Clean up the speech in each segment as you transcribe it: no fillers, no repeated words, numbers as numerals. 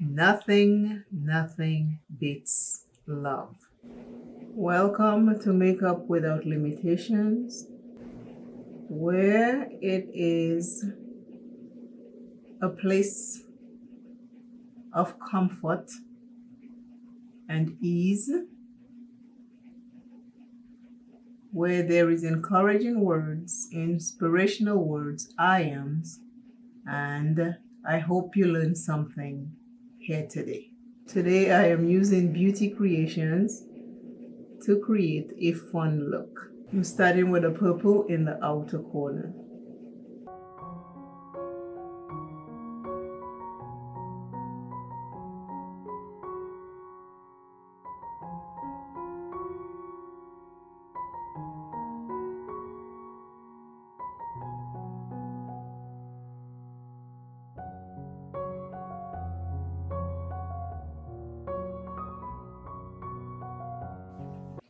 Nothing beats love. Welcome to Makeup Without Limitations, where it is a place of comfort and ease, where there is encouraging words, inspirational words, I ams, and I hope you learned something here today. Today I am using Beauty Creations to create a fun look. I'm starting with a purple in the outer corner.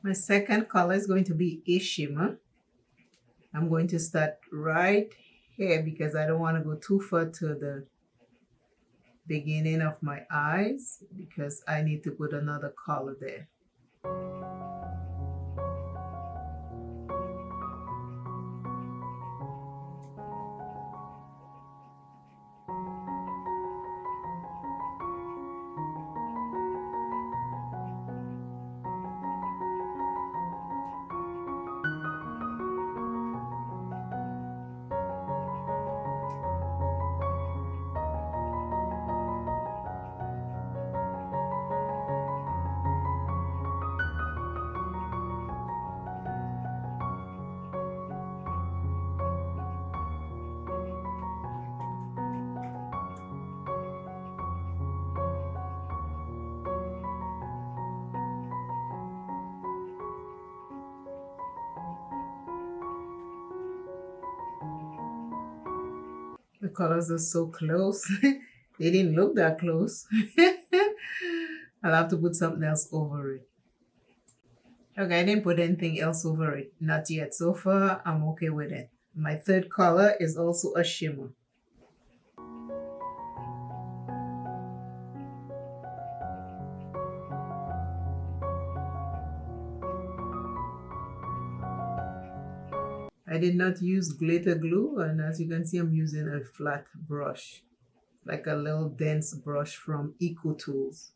My second color is going to be a shimmer. I'm going to start right here because I don't want to go too far to the beginning of my eyes because I need to put another color there. The colors are so close. They didn't look that close. I'll have to put something else over it. Okay, I didn't put anything else over it. Not yet. So far, I'm okay with it. My third color is also a shimmer. I did not use glitter glue, and as you can see, I'm using a flat brush, like a little dense brush from Eco Tools.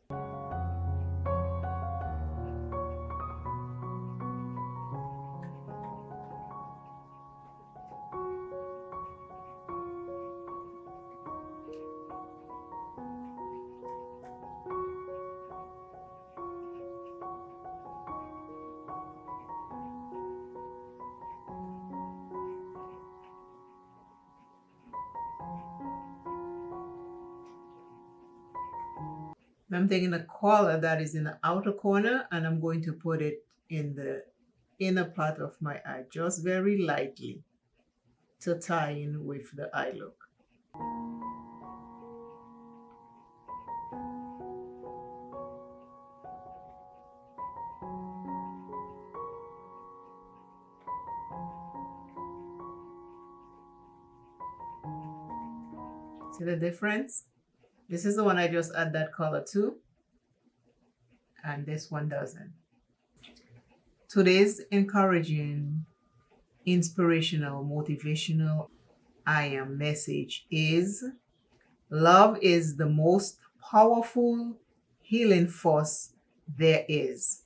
I'm taking the color that is in the outer corner and I'm going to put it in the inner part of my eye, just very lightly to tie in with the eye look. See the difference? This is the one I just add that color to, and this one doesn't. Today's encouraging, inspirational, motivational I am message is: love is the most powerful healing force there is.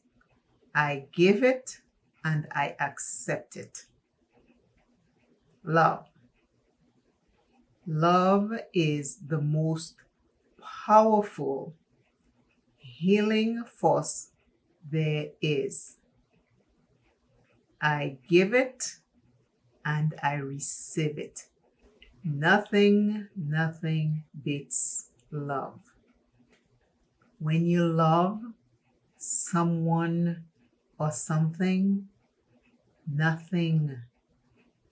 I give it and I accept it. Love. Love is the most powerful healing force there is. I give it and I receive it. Nothing beats love. When you love someone or something, nothing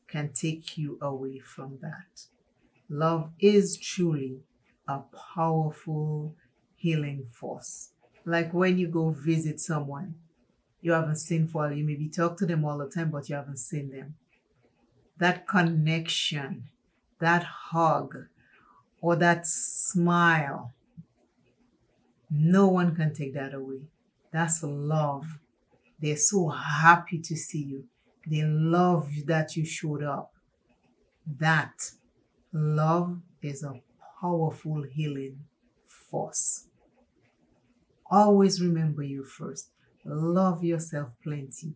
can take you away from that. Love is truly a powerful healing force. Like when you go visit someone you haven't seen for a while, you maybe talk to them all the time, but you haven't seen them. That connection, that hug, or that smile No one can take that away. That's love. They're so happy to see you. They love that you showed up. That love is a powerful healing force. Always remember you first. Love yourself plenty.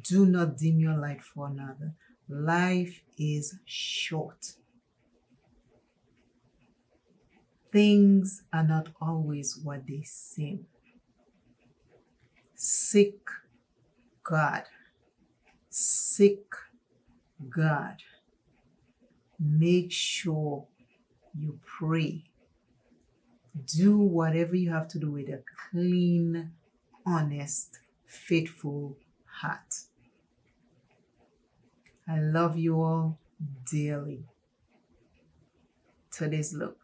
Do not dim your light for another. Life is short. Things are not always what they seem. Seek God. Seek God. Make sure you pray. Do whatever you have to do with a clean, honest, faithful heart. I love you all dearly. Today's look.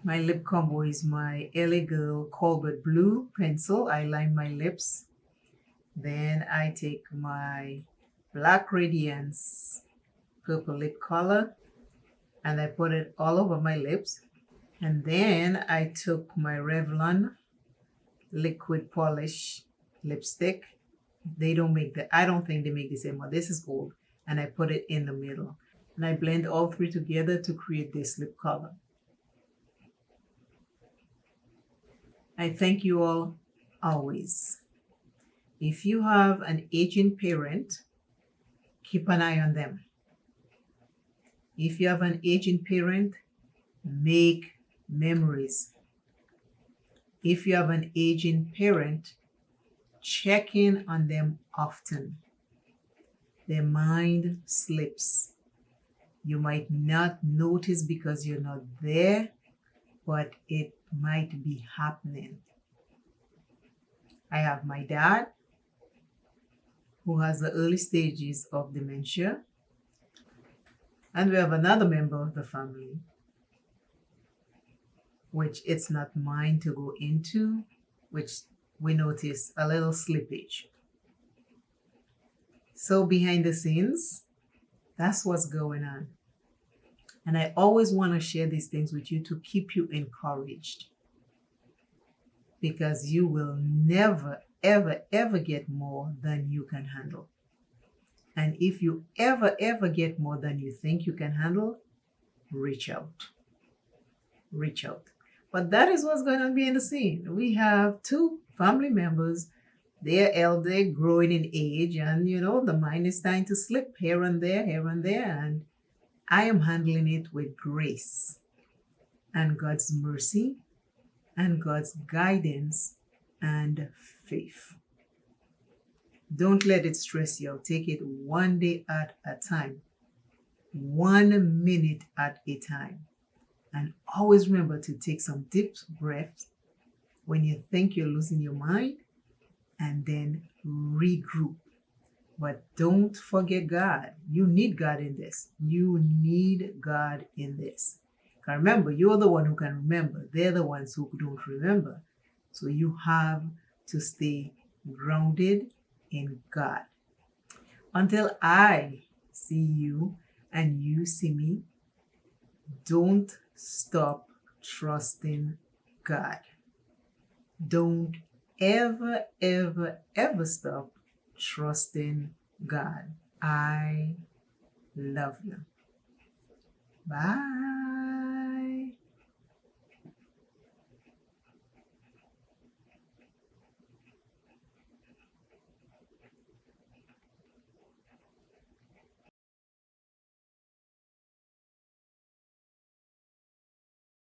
My lip combo is my LA Girl Colbert Blue pencil. I line my lips. Then I take my Black Radiance purple lip color and I put it all over my lips. And then I took my Revlon liquid polish lipstick. They don't make that. I don't think they make the same one. This is gold. And I put it in the middle. And I blend all three together to create this lip color. I thank you all always. If you have an aging parent, keep an eye on them. If you have an aging parent, make memories. If you have an aging parent, check in on them often. Their mind slips. You might not notice because you're not there, but it might be happening. I have my dad, who has the early stages of dementia. And we have another member of the family, which it's not mine to go into, which we notice a little slippage. So behind the scenes, that's what's going on. And I always want to share these things with you to keep you encouraged. Because you will never, ever, ever get more than you can handle. And if you ever, ever get more than you think you can handle, reach out. Reach out. But that is what's going on behind the scene. We have two family members. They're elder, growing in age, and the mind is starting to slip here and there, and I am handling it with grace and God's mercy and God's guidance and faith. Don't let it stress you out. Take it one day at a time, 1 minute at a time. And always remember to take some deep breaths when you think you're losing your mind and then regroup. But don't forget God. You need God in this. You need God in this. Remember, you're the one who can remember. They're the ones who don't remember. So you have to stay grounded in God. Until I see you and you see me, don't stop trusting God. Don't ever, ever, ever stop trusting God. I love you. Bye.